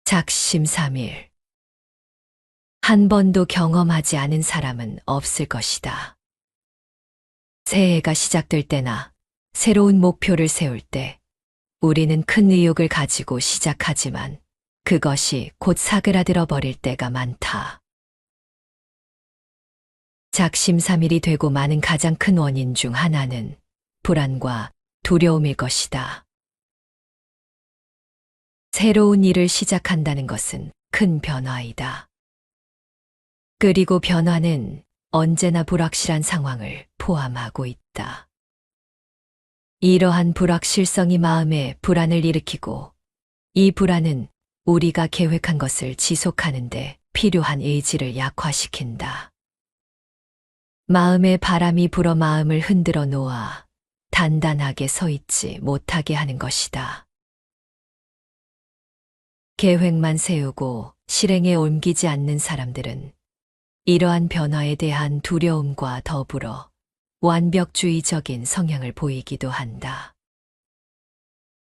작심삼일. 한 번도 경험하지 않은 사람은 없을 것이다. 새해가 시작될 때나 새로운 목표를 세울 때 우리는 큰 의욕을 가지고 시작하지만 그것이 곧 사그라들어 버릴 때가 많다. 작심삼일이 되고 마는 가장 큰 원인 중 하나는 불안과 두려움일 것이다. 새로운 일을 시작한다는 것은 큰 변화이다. 그리고 변화는 언제나 불확실한 상황을 포함하고 있다. 이러한 불확실성이 마음에 불안을 일으키고 이 불안은 우리가 계획한 것을 지속하는데 필요한 의지를 약화시킨다. 마음에 바람이 불어 마음을 흔들어 놓아 단단하게 서 있지 못하게 하는 것이다. 계획만 세우고 실행에 옮기지 않는 사람들은 이러한 변화에 대한 두려움과 더불어 완벽주의적인 성향을 보이기도 한다.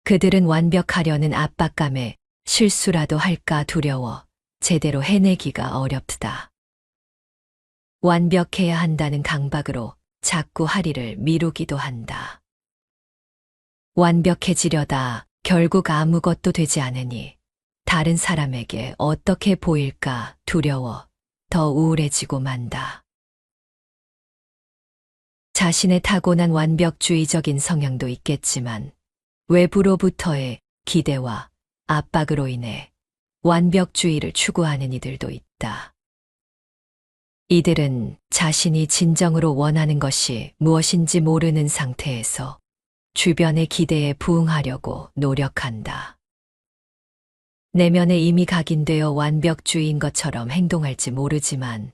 그들은 완벽하려는 압박감에 실수라도 할까 두려워 제대로 해내기가 어렵다. 완벽해야 한다는 강박으로 자꾸 할 일을 미루기도 한다. 완벽해지려다 결국 아무것도 되지 않으니 다른 사람에게 어떻게 보일까 두려워 더 우울해지고 만다. 자신의 타고난 완벽주의적인 성향도 있겠지만 외부로부터의 기대와 압박으로 인해 완벽주의를 추구하는 이들도 있다. 이들은 자신이 진정으로 원하는 것이 무엇인지 모르는 상태에서 주변의 기대에 부응하려고 노력한다. 내면에 이미 각인되어 완벽주의인 것처럼 행동할지 모르지만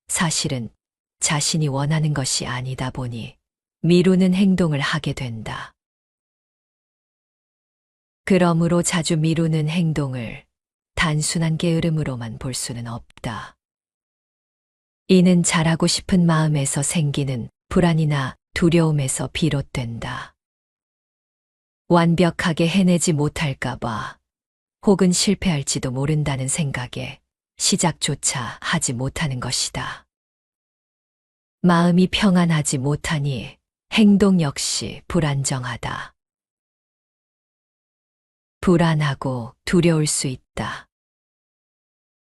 사실은 자신이 원하는 것이 아니다 보니 미루는 행동을 하게 된다. 그러므로 자주 미루는 행동을 단순한 게으름으로만 볼 수는 없다. 이는 잘하고 싶은 마음에서 생기는 불안이나 두려움에서 비롯된다. 완벽하게 해내지 못할까봐 혹은 실패할지도 모른다는 생각에 시작조차 하지 못하는 것이다. 마음이 평안하지 못하니 행동 역시 불안정하다. 불안하고 두려울 수 있다.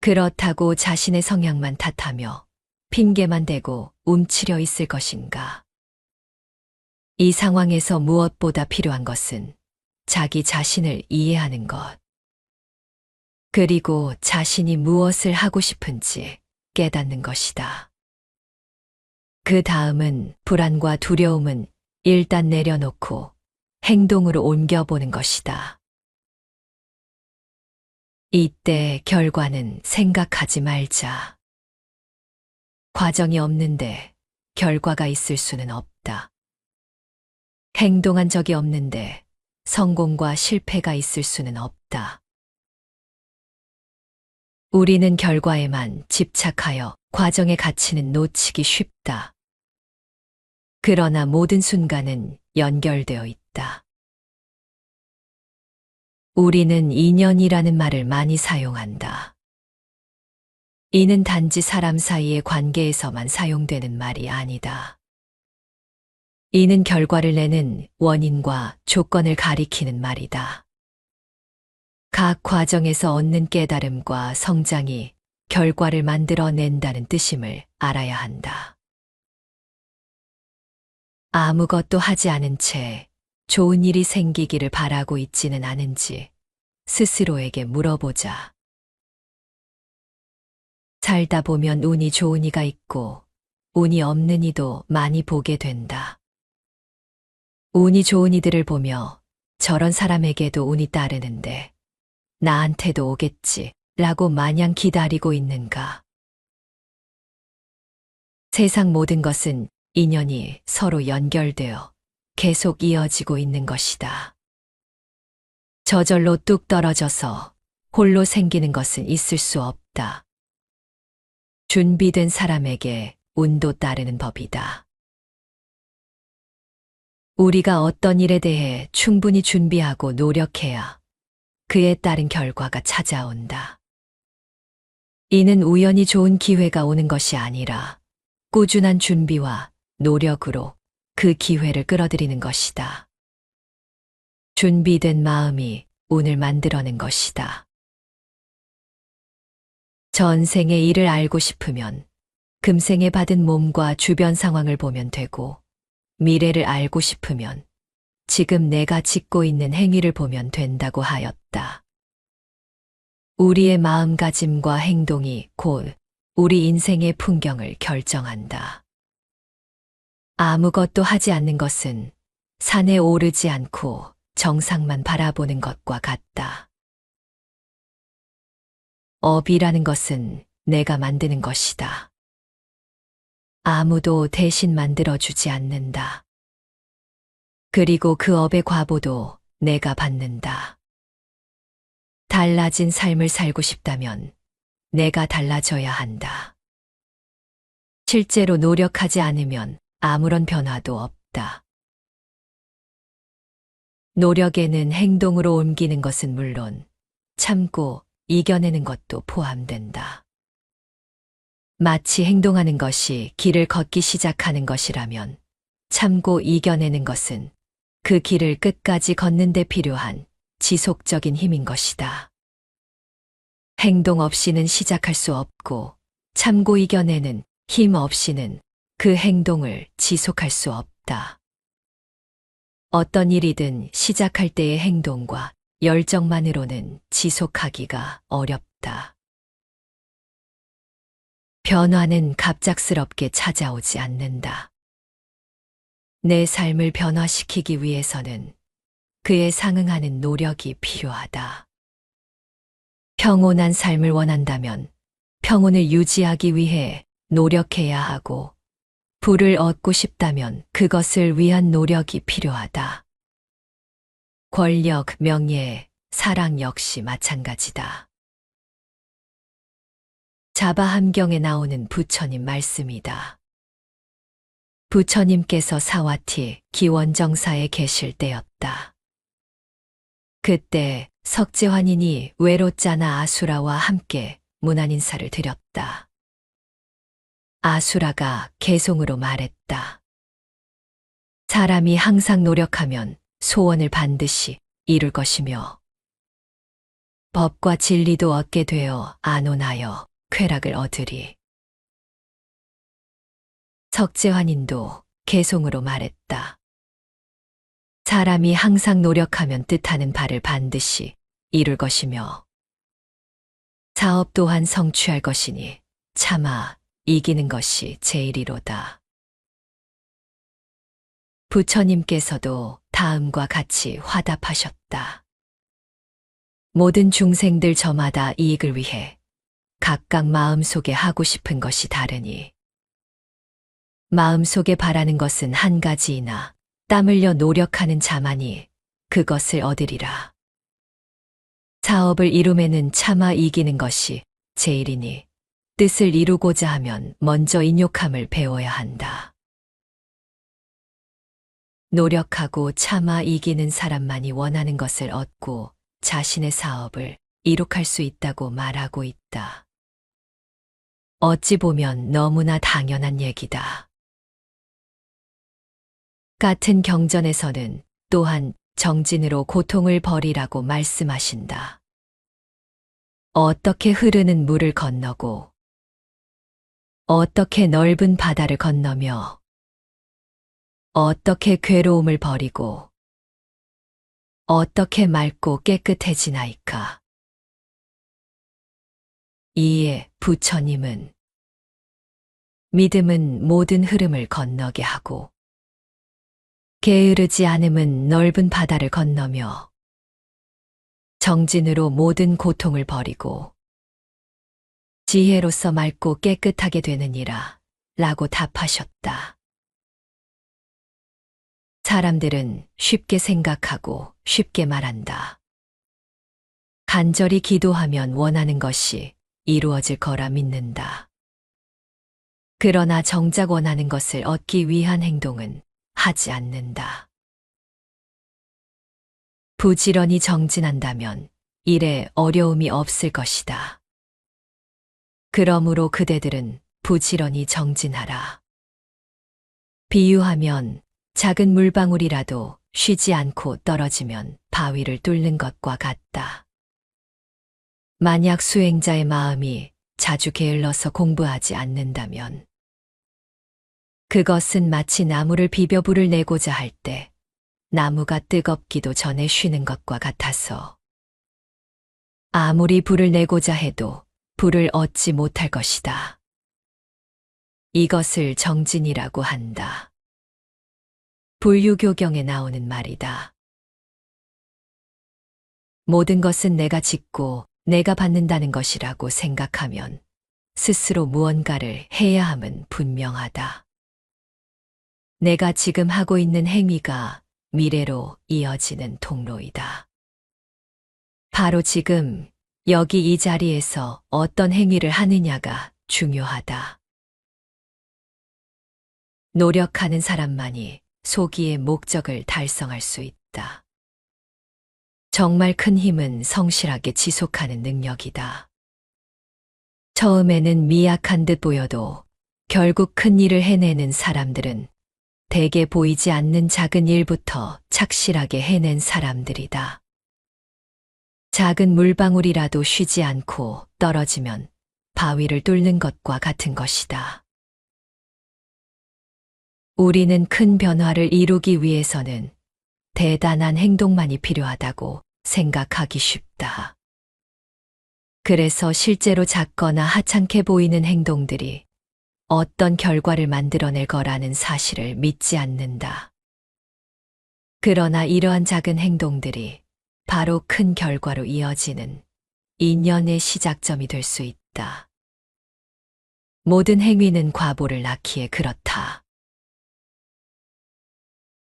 그렇다고 자신의 성향만 탓하며 핑계만 대고 움츠려 있을 것인가? 이 상황에서 무엇보다 필요한 것은 자기 자신을 이해하는 것. 그리고 자신이 무엇을 하고 싶은지 깨닫는 것이다. 그 다음은 불안과 두려움은 일단 내려놓고 행동으로 옮겨보는 것이다. 이때 결과는 생각하지 말자. 과정이 없는데 결과가 있을 수는 없다. 행동한 적이 없는데 성공과 실패가 있을 수는 없다. 우리는 결과에만 집착하여 과정의 가치는 놓치기 쉽다. 그러나 모든 순간은 연결되어 있다. 우리는 인연이라는 말을 많이 사용한다. 이는 단지 사람 사이의 관계에서만 사용되는 말이 아니다. 이는 결과를 내는 원인과 조건을 가리키는 말이다. 각 과정에서 얻는 깨달음과 성장이 결과를 만들어낸다는 뜻임을 알아야 한다. 아무것도 하지 않은 채 좋은 일이 생기기를 바라고 있지는 않은지 스스로에게 물어보자. 살다 보면 운이 좋은 이가 있고 운이 없는 이도 많이 보게 된다. 운이 좋은 이들을 보며 저런 사람에게도 운이 따르는데 나한테도 오겠지 라고 마냥 기다리고 있는가? 세상 모든 것은 인연이 서로 연결되어 계속 이어지고 있는 것이다. 저절로 뚝 떨어져서 홀로 생기는 것은 있을 수 없다. 준비된 사람에게 운도 따르는 법이다. 우리가 어떤 일에 대해 충분히 준비하고 노력해야 그에 따른 결과가 찾아온다. 이는 우연히 좋은 기회가 오는 것이 아니라 꾸준한 준비와 노력으로 그 기회를 끌어들이는 것이다. 준비된 마음이 운을 만들어낸 것이다. 전생의 일을 알고 싶으면 금생에 받은 몸과 주변 상황을 보면 되고, 미래를 알고 싶으면 지금 내가 짓고 있는 행위를 보면 된다고 하였다. 우리의 마음가짐과 행동이 곧 우리 인생의 풍경을 결정한다. 아무것도 하지 않는 것은 산에 오르지 않고 정상만 바라보는 것과 같다. 업이라는 것은 내가 만드는 것이다. 아무도 대신 만들어주지 않는다. 그리고 그 업의 과보도 내가 받는다. 달라진 삶을 살고 싶다면 내가 달라져야 한다. 실제로 노력하지 않으면 아무런 변화도 없다. 노력에는 행동으로 옮기는 것은 물론 참고 이겨내는 것도 포함된다. 마치 행동하는 것이 길을 걷기 시작하는 것이라면 참고 이겨내는 것은 그 길을 끝까지 걷는 데 필요한 지속적인 힘인 것이다. 행동 없이는 시작할 수 없고 참고 이겨내는 힘 없이는 그 행동을 지속할 수 없다. 어떤 일이든 시작할 때의 행동과 열정만으로는 지속하기가 어렵다. 변화는 갑작스럽게 찾아오지 않는다. 내 삶을 변화시키기 위해서는 그에 상응하는 노력이 필요하다. 평온한 삶을 원한다면 평온을 유지하기 위해 노력해야 하고, 부를 얻고 싶다면 그것을 위한 노력이 필요하다. 권력, 명예, 사랑 역시 마찬가지다. 자바함경에 나오는 부처님 말씀이다. 부처님께서 사와티 기원정사에 계실 때였다. 그때 석재환인이 외로짜나 아수라와 함께 문안인사를 드렸다. 아수라가 개송으로 말했다. 사람이 항상 노력하면 소원을 반드시 이룰 것이며 법과 진리도 얻게 되어 안온하여 쾌락을 얻으리. 석재환인도 개송으로 말했다. 사람이 항상 노력하면 뜻하는 바를 반드시 이룰 것이며 사업 또한 성취할 것이니 차마 이기는 것이 제일이로다. 부처님께서도 다음과 같이 화답하셨다. 모든 중생들 저마다 이익을 위해 각각 마음속에 하고 싶은 것이 다르니 마음속에 바라는 것은 한 가지이나 땀 흘려 노력하는 자만이 그것을 얻으리라. 사업을 이룸에는 차마 이기는 것이 제일이니 뜻을 이루고자 하면 먼저 인욕함을 배워야 한다. 노력하고 참아 이기는 사람만이 원하는 것을 얻고 자신의 사업을 이룩할 수 있다고 말하고 있다. 어찌 보면 너무나 당연한 얘기다. 같은 경전에서는 또한 정진으로 고통을 버리라고 말씀하신다. 어떻게 흐르는 물을 건너고 어떻게 넓은 바다를 건너며 어떻게 괴로움을 버리고 어떻게 맑고 깨끗해지나이까. 이에 부처님은 믿음은 모든 흐름을 건너게 하고 게으르지 않음은 넓은 바다를 건너며 정진으로 모든 고통을 버리고 지혜로서 맑고 깨끗하게 되느니라 라고 답하셨다. 사람들은 쉽게 생각하고 쉽게 말한다. 간절히 기도하면 원하는 것이 이루어질 거라 믿는다. 그러나 정작 원하는 것을 얻기 위한 행동은 하지 않는다. 부지런히 정진한다면 일에 어려움이 없을 것이다. 그러므로 그대들은 부지런히 정진하라. 비유하면 작은 물방울이라도 쉬지 않고 떨어지면 바위를 뚫는 것과 같다. 만약 수행자의 마음이 자주 게을러서 공부하지 않는다면 그것은 마치 나무를 비벼 불을 내고자 할 때 나무가 뜨겁기도 전에 쉬는 것과 같아서 아무리 불을 내고자 해도 불을 얻지 못할 것이다. 이것을 정진이라고 한다. 불유교경에 나오는 말이다. 모든 것은 내가 짓고 내가 받는다는 것이라고 생각하면 스스로 무언가를 해야 함은 분명하다. 내가 지금 하고 있는 행위가 미래로 이어지는 통로이다. 바로 지금 여기 이 자리에서 어떤 행위를 하느냐가 중요하다. 노력하는 사람만이 소기의 목적을 달성할 수 있다. 정말 큰 힘은 성실하게 지속하는 능력이다. 처음에는 미약한 듯 보여도 결국 큰 일을 해내는 사람들은 대개 보이지 않는 작은 일부터 착실하게 해낸 사람들이다. 작은 물방울이라도 쉬지 않고 떨어지면 바위를 뚫는 것과 같은 것이다. 우리는 큰 변화를 이루기 위해서는 대단한 행동만이 필요하다고 생각하기 쉽다. 그래서 실제로 작거나 하찮게 보이는 행동들이 어떤 결과를 만들어낼 거라는 사실을 믿지 않는다. 그러나 이러한 작은 행동들이 바로 큰 결과로 이어지는 인연의 시작점이 될 수 있다. 모든 행위는 과보를 낳기에 그렇다.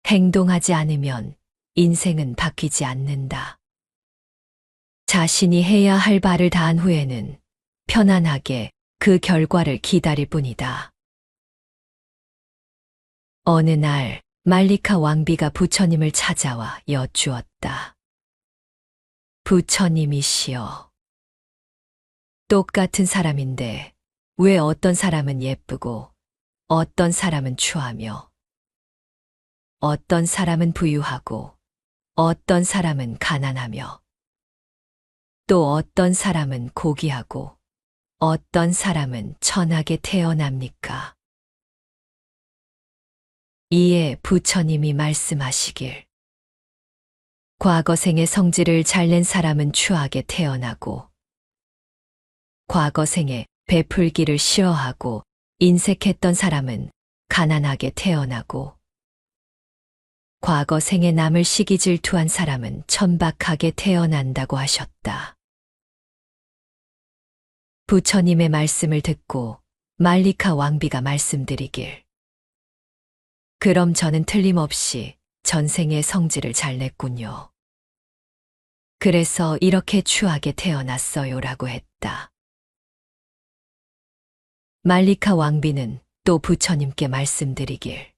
행동하지 않으면 인생은 바뀌지 않는다. 자신이 해야 할 바를 다한 후에는 편안하게 그 결과를 기다릴 뿐이다. 어느 날 말리카 왕비가 부처님을 찾아와 여쭈었다. 부처님이시여, 똑같은 사람인데 왜 어떤 사람은 예쁘고 어떤 사람은 추하며 어떤 사람은 부유하고 어떤 사람은 가난하며 또 어떤 사람은 고귀하고 어떤 사람은 천하게 태어납니까? 이에 부처님이 말씀하시길, 과거 생의 성질을 잘 낸 사람은 추하게 태어나고 과거 생에 베풀기를 싫어하고 인색했던 사람은 가난하게 태어나고 과거 생에 남을 시기 질투한 사람은 천박하게 태어난다고 하셨다. 부처님의 말씀을 듣고 말리카 왕비가 말씀드리길, 그럼 저는 틀림없이 전생의 성질을 잘 냈군요. 그래서 이렇게 추하게 태어났어요라고 했다. 말리카 왕비는 또 부처님께 말씀드리길,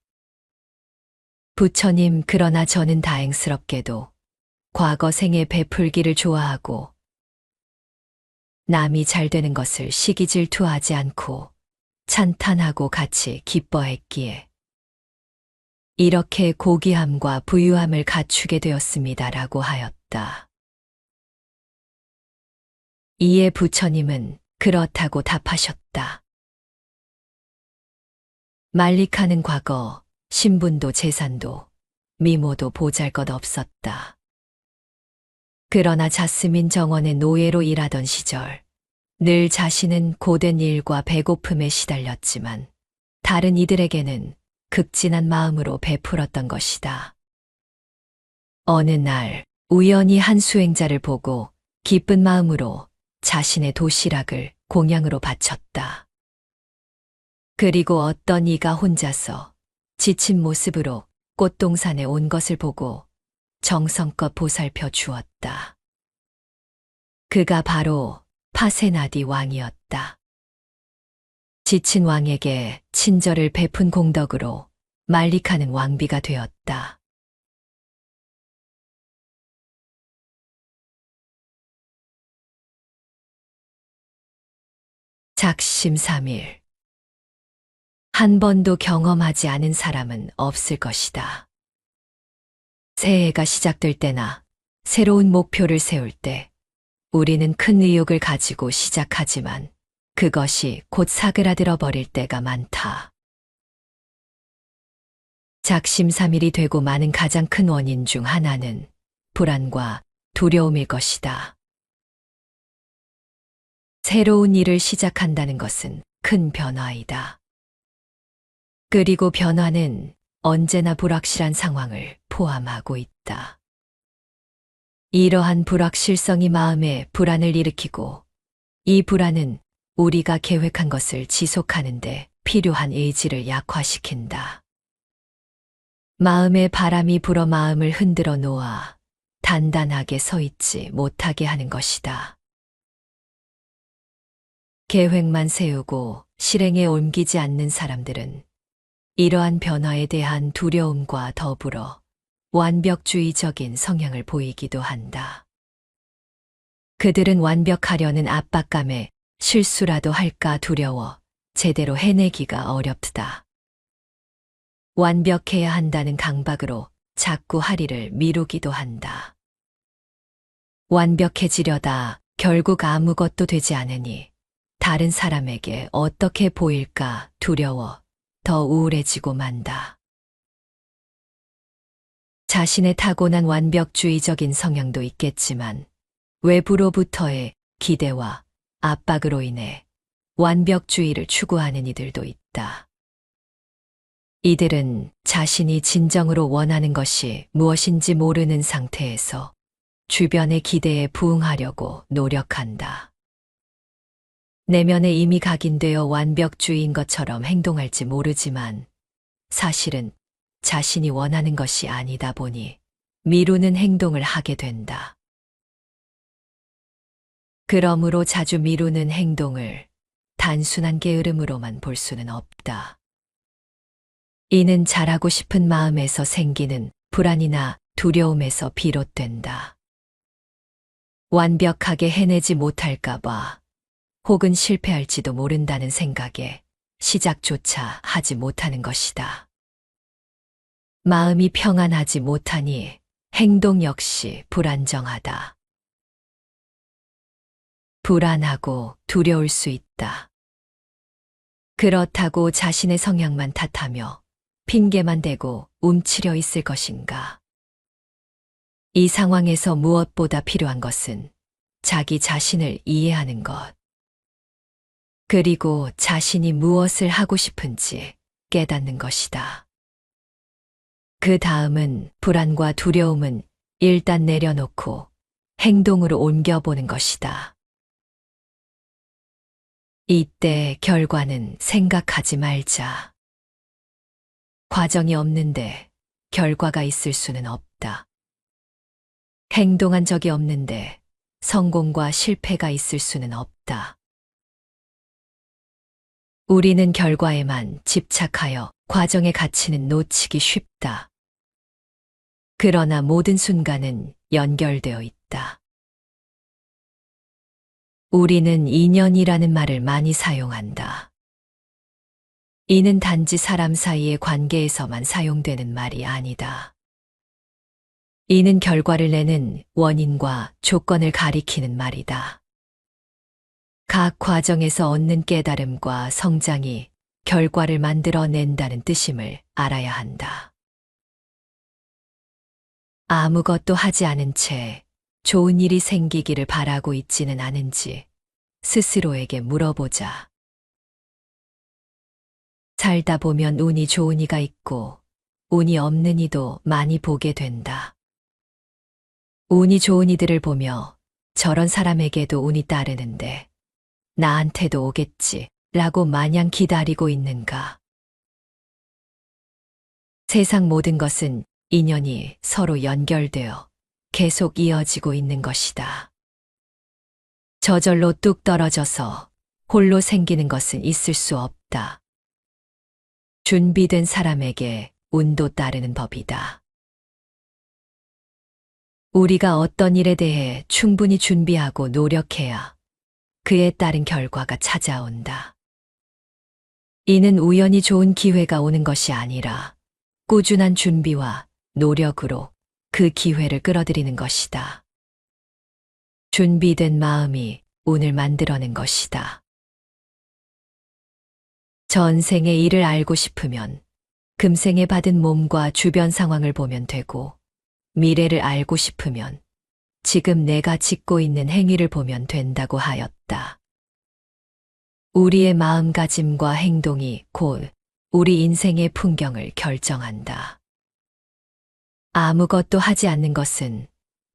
부처님, 그러나 저는 다행스럽게도 과거 생에 베풀기를 좋아하고 남이 잘 되는 것을 시기 질투하지 않고 찬탄하고 같이 기뻐했기에 이렇게 고귀함과 부유함을 갖추게 되었습니다라고 하였다. 이에 부처님은 그렇다고 답하셨다. 말리카는 과거 신분도 재산도 미모도 보잘것없었다. 그러나 자스민 정원의 노예로 일하던 시절 늘 자신은 고된 일과 배고픔에 시달렸지만 다른 이들에게는 극진한 마음으로 베풀었던 것이다. 어느 날 우연히 한 수행자를 보고 기쁜 마음으로 자신의 도시락을 공양으로 바쳤다. 그리고 어떤 이가 혼자서 지친 모습으로 꽃동산에 온 것을 보고 정성껏 보살펴 주었다. 그가 바로 파세나디 왕이었다. 지친 왕에게 친절을 베푼 공덕으로 말리카는 왕비가 되었다. 작심삼일. 한 번도 경험하지 않은 사람은 없을 것이다. 새해가 시작될 때나 새로운 목표를 세울 때 우리는 큰 의욕을 가지고 시작하지만 그것이 곧 사그라들어 버릴 때가 많다. 작심삼일이 되고 마는 가장 큰 원인 중 하나는 불안과 두려움일 것이다. 새로운 일을 시작한다는 것은 큰 변화이다. 그리고 변화는 언제나 불확실한 상황을 포함하고 있다. 이러한 불확실성이 마음에 불안을 일으키고 이 불안은 우리가 계획한 것을 지속하는데 필요한 의지를 약화시킨다. 마음에 바람이 불어 마음을 흔들어 놓아 단단하게 서 있지 못하게 하는 것이다. 계획만 세우고 실행에 옮기지 않는 사람들은 이러한 변화에 대한 두려움과 더불어 완벽주의적인 성향을 보이기도 한다. 그들은 완벽하려는 압박감에 실수라도 할까 두려워 제대로 해내기가 어렵다. 완벽해야 한다는 강박으로 자꾸 할 일을 미루기도 한다. 완벽해지려다 결국 아무것도 되지 않으니 다른 사람에게 어떻게 보일까 두려워 더 우울해지고 만다. 자신의 타고난 완벽주의적인 성향도 있겠지만 외부로부터의 기대와 압박으로 인해 완벽주의를 추구하는 이들도 있다. 이들은 자신이 진정으로 원하는 것이 무엇인지 모르는 상태에서 주변의 기대에 부응하려고 노력한다. 내면에 이미 각인되어 완벽주의인 것처럼 행동할지 모르지만 사실은 자신이 원하는 것이 아니다 보니 미루는 행동을 하게 된다. 그러므로 자주 미루는 행동을 단순한 게으름으로만 볼 수는 없다. 이는 잘하고 싶은 마음에서 생기는 불안이나 두려움에서 비롯된다. 완벽하게 해내지 못할까봐 혹은 실패할지도 모른다는 생각에 시작조차 하지 못하는 것이다. 마음이 평안하지 못하니 행동 역시 불안정하다. 불안하고 두려울 수 있다. 그렇다고 자신의 성향만 탓하며 핑계만 대고 움츠려 있을 것인가? 이 상황에서 무엇보다 필요한 것은 자기 자신을 이해하는 것. 그리고 자신이 무엇을 하고 싶은지 깨닫는 것이다. 그 다음은 불안과 두려움은 일단 내려놓고 행동으로 옮겨보는 것이다. 이때 결과는 생각하지 말자. 과정이 없는데 결과가 있을 수는 없다. 행동한 적이 없는데 성공과 실패가 있을 수는 없다. 우리는 결과에만 집착하여 과정의 가치는 놓치기 쉽다. 그러나 모든 순간은 연결되어 있다. 우리는 인연이라는 말을 많이 사용한다. 이는 단지 사람 사이의 관계에서만 사용되는 말이 아니다. 이는 결과를 내는 원인과 조건을 가리키는 말이다. 각 과정에서 얻는 깨달음과 성장이 결과를 만들어낸다는 뜻임을 알아야 한다. 아무것도 하지 않은 채 좋은 일이 생기기를 바라고 있지는 않은지 스스로에게 물어보자. 살다 보면 운이 좋은 이가 있고 운이 없는 이도 많이 보게 된다. 운이 좋은 이들을 보며 저런 사람에게도 운이 따르는데 나한테도 오겠지 라고 마냥 기다리고 있는가? 세상 모든 것은 인연이 서로 연결되어 계속 이어지고 있는 것이다. 저절로 뚝 떨어져서 홀로 생기는 것은 있을 수 없다. 준비된 사람에게 운도 따르는 법이다. 우리가 어떤 일에 대해 충분히 준비하고 노력해야 그에 따른 결과가 찾아온다. 이는 우연히 좋은 기회가 오는 것이 아니라 꾸준한 준비와 노력으로 그 기회를 끌어들이는 것이다. 준비된 마음이 운을 만들어낸 것이다. 전생의 일을 알고 싶으면 금생에 받은 몸과 주변 상황을 보면 되고, 미래를 알고 싶으면 지금 내가 짓고 있는 행위를 보면 된다고 하였다. 우리의 마음가짐과 행동이 곧 우리 인생의 풍경을 결정한다. 아무것도 하지 않는 것은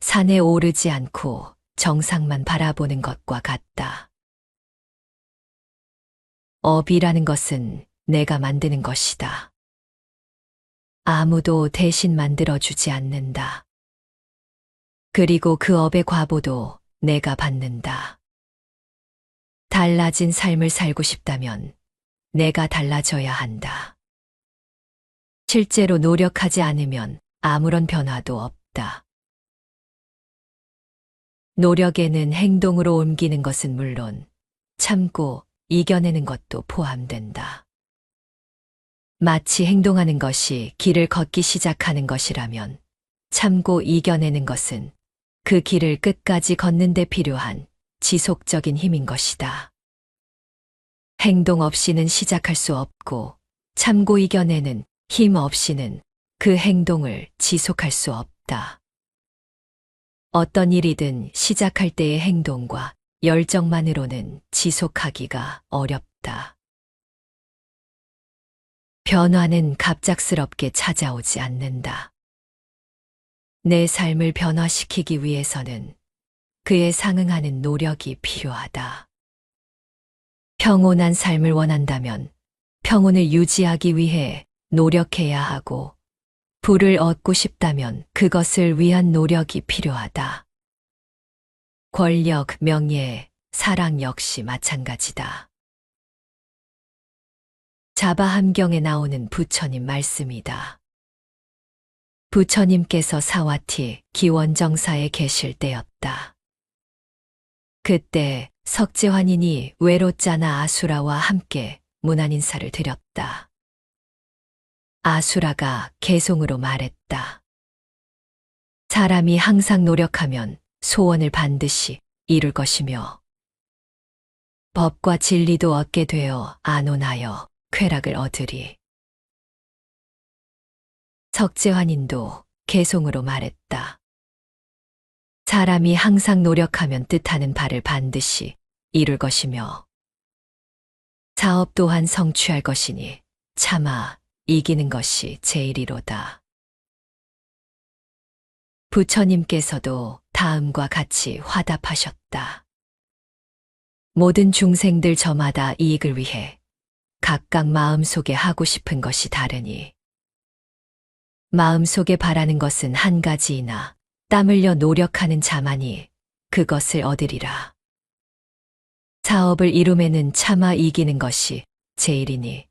산에 오르지 않고 정상만 바라보는 것과 같다. 업이라는 것은 내가 만드는 것이다. 아무도 대신 만들어주지 않는다. 그리고 그 업의 과보도 내가 받는다. 달라진 삶을 살고 싶다면 내가 달라져야 한다. 실제로 노력하지 않으면 아무런 변화도 없다. 노력에는 행동으로 옮기는 것은 물론 참고 이겨내는 것도 포함된다. 마치 행동하는 것이 길을 걷기 시작하는 것이라면 참고 이겨내는 것은 그 길을 끝까지 걷는 데 필요한 지속적인 힘인 것이다. 행동 없이는 시작할 수 없고 참고 이겨내는 힘 없이는 그 행동을 지속할 수 없다. 어떤 일이든 시작할 때의 행동과 열정만으로는 지속하기가 어렵다. 변화는 갑작스럽게 찾아오지 않는다. 내 삶을 변화시키기 위해서는 그에 상응하는 노력이 필요하다. 평온한 삶을 원한다면 평온을 유지하기 위해 노력해야 하고, 부를 얻고 싶다면 그것을 위한 노력이 필요하다. 권력, 명예, 사랑 역시 마찬가지다. 자바함경에 나오는 부처님 말씀이다. 부처님께서 사와티 기원정사에 계실 때였다. 그때 석재환인이 외로짜나 아수라와 함께 문안인사를 드렸다. 아수라가 개송으로 말했다. 사람이 항상 노력하면 소원을 반드시 이룰 것이며 법과 진리도 얻게 되어 안온하여 쾌락을 얻으리. 석재환인도 개송으로 말했다. 사람이 항상 노력하면 뜻하는 바를 반드시 이룰 것이며 사업 또한 성취할 것이니 참아 이기는 것이 제일이로다. 부처님께서도 다음과 같이 화답하셨다. 모든 중생들 저마다 이익을 위해 각각 마음속에 하고 싶은 것이 다르니 마음속에 바라는 것은 한 가지이나 땀 흘려 노력하는 자만이 그것을 얻으리라. 사업을 이룸에는 참아 이기는 것이 제일이니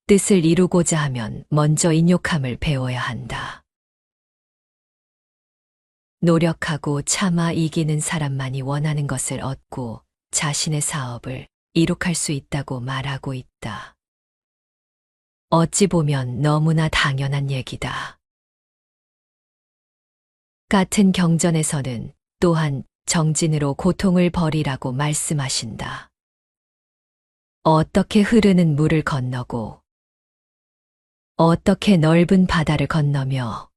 뜻을 이루고자 하면 먼저 인욕함을 배워야 한다. 노력하고 참아 이기는 사람만이 원하는 것을 얻고 자신의 사업을 이룩할 수 있다고 말하고 있다. 어찌 보면 너무나 당연한 얘기다. 같은 경전에서는 또한 정진으로 고통을 버리라고 말씀하신다. 어떻게 흐르는 물을 건너고 어떻게 넓은 바다를 건너며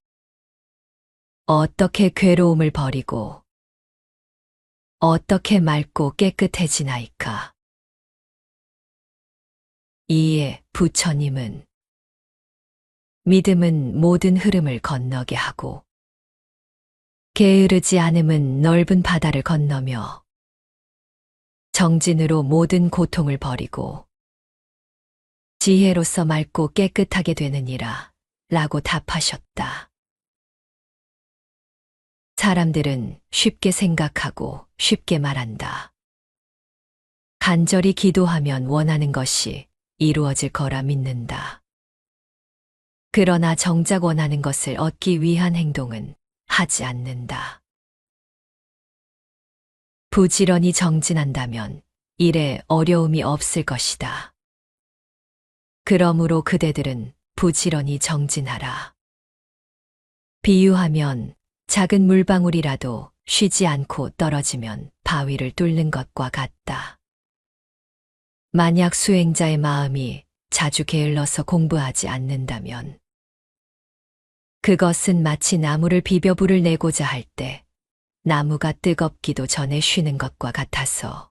어떻게 괴로움을 버리고 어떻게 맑고 깨끗해지나이까. 이에 부처님은 믿음은 모든 흐름을 건너게 하고 게으르지 않음은 넓은 바다를 건너며 정진으로 모든 고통을 버리고 지혜로서 맑고 깨끗하게 되느니라 라고 답하셨다. 사람들은 쉽게 생각하고 쉽게 말한다. 간절히 기도하면 원하는 것이 이루어질 거라 믿는다. 그러나 정작 원하는 것을 얻기 위한 행동은 하지 않는다. 부지런히 정진한다면 일에 어려움이 없을 것이다. 그러므로 그대들은 부지런히 정진하라. 비유하면 작은 물방울이라도 쉬지 않고 떨어지면 바위를 뚫는 것과 같다. 만약 수행자의 마음이 자주 게을러서 공부하지 않는다면 그것은 마치 나무를 비벼 불을 내고자 할 때 나무가 뜨겁기도 전에 쉬는 것과 같아서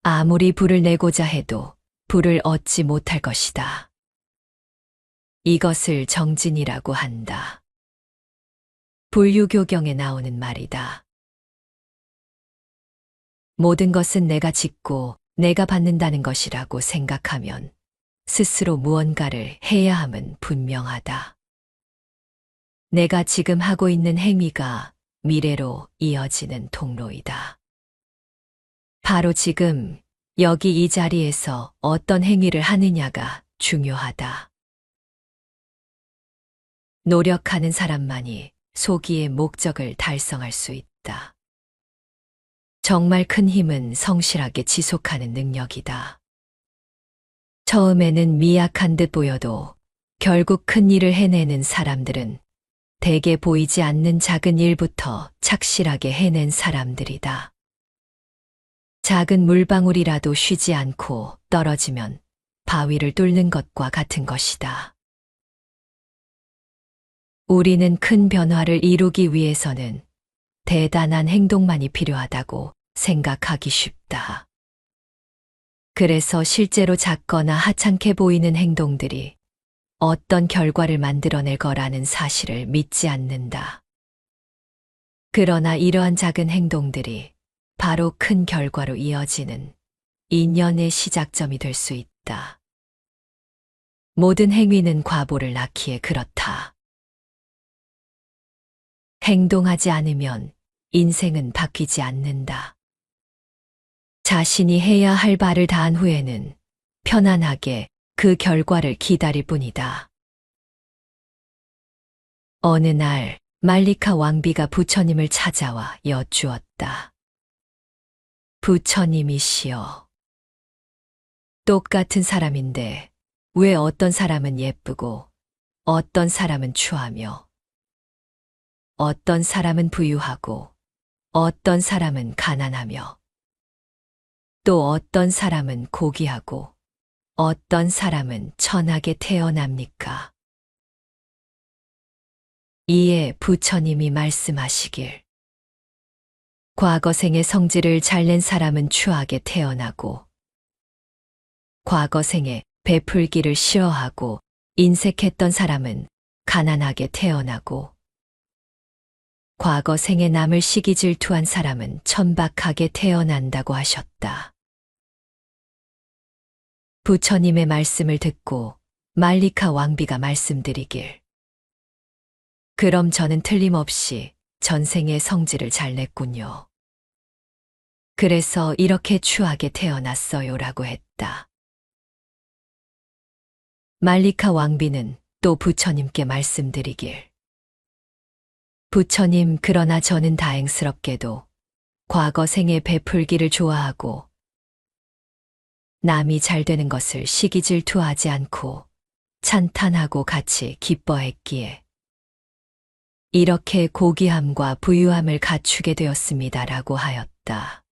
아무리 불을 내고자 해도 불을 얻지 못할 것이다. 이것을 정진이라고 한다. 불유교경에 나오는 말이다. 모든 것은 내가 짓고 내가 받는다는 것이라고 생각하면 스스로 무언가를 해야 함은 분명하다. 내가 지금 하고 있는 행위가 미래로 이어지는 통로이다. 바로 지금 여기 이 자리에서 어떤 행위를 하느냐가 중요하다. 노력하는 사람만이 소기의 목적을 달성할 수 있다. 정말 큰 힘은 성실하게 지속하는 능력이다. 처음에는 미약한 듯 보여도 결국 큰 일을 해내는 사람들은 대개 보이지 않는 작은 일부터 착실하게 해낸 사람들이다. 작은 물방울이라도 쉬지 않고 떨어지면 바위를 뚫는 것과 같은 것이다. 우리는 큰 변화를 이루기 위해서는 대단한 행동만이 필요하다고 생각하기 쉽다. 그래서 실제로 작거나 하찮게 보이는 행동들이 어떤 결과를 만들어낼 거라는 사실을 믿지 않는다. 그러나 이러한 작은 행동들이 바로 큰 결과로 이어지는 인연의 시작점이 될 수 있다. 모든 행위는 과보를 낳기에 그렇다. 행동하지 않으면 인생은 바뀌지 않는다. 자신이 해야 할 바를 다한 후에는 편안하게 그 결과를 기다릴 뿐이다. 어느 날 말리카 왕비가 부처님을 찾아와 여쭈었다. 부처님이시여, 똑같은 사람인데 왜 어떤 사람은 예쁘고 어떤 사람은 추하며 어떤 사람은 부유하고 어떤 사람은 가난하며 또 어떤 사람은 고귀하고 어떤 사람은 천하게 태어납니까? 이에 부처님이 말씀하시길, 과거 생의 성질을 잘 낸 사람은 추하게 태어나고 과거 생에 베풀기를 싫어하고 인색했던 사람은 가난하게 태어나고 과거 생에 남을 시기 질투한 사람은 천박하게 태어난다고 하셨다. 부처님의 말씀을 듣고 말리카 왕비가 말씀드리길, 그럼 저는 틀림없이 전생의 성질을 잘 냈군요. 그래서 이렇게 추하게 태어났어요라고 했다. 말리카 왕비는 또 부처님께 말씀드리길, 부처님, 그러나 저는 다행스럽게도 과거 생에 베풀기를 좋아하고 남이 잘 되는 것을 시기 질투하지 않고 찬탄하고 같이 기뻐했기에 이렇게 고귀함과 부유함을 갖추게 되었습니다라고 하였다.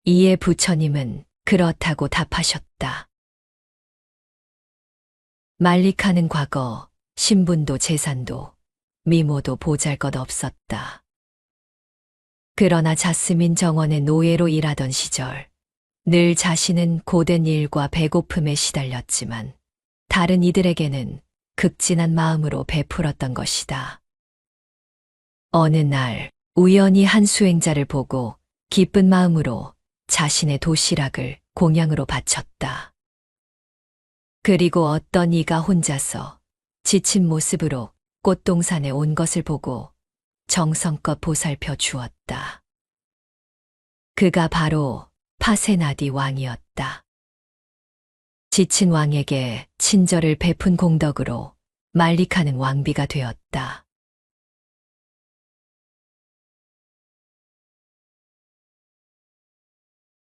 이에 부처님은 그렇다고 답하셨다. 말리카는 과거 신분도 재산도 미모도 보잘것없었다. 그러나 자스민 정원의 노예로 일하던 시절 늘 자신은 고된 일과 배고픔에 시달렸지만 다른 이들에게는 극진한 마음으로 베풀었던 것이다. 어느 날 우연히 한 수행자를 보고 기쁜 마음으로 자신의 도시락을 공양으로 바쳤다. 그리고 어떤 이가 혼자서 지친 모습으로 꽃동산에 온 것을 보고 정성껏 보살펴 주었다. 그가 바로 파세나디 왕이었다. 지친 왕에게 친절을 베푼 공덕으로 말리카는 왕비가 되었다.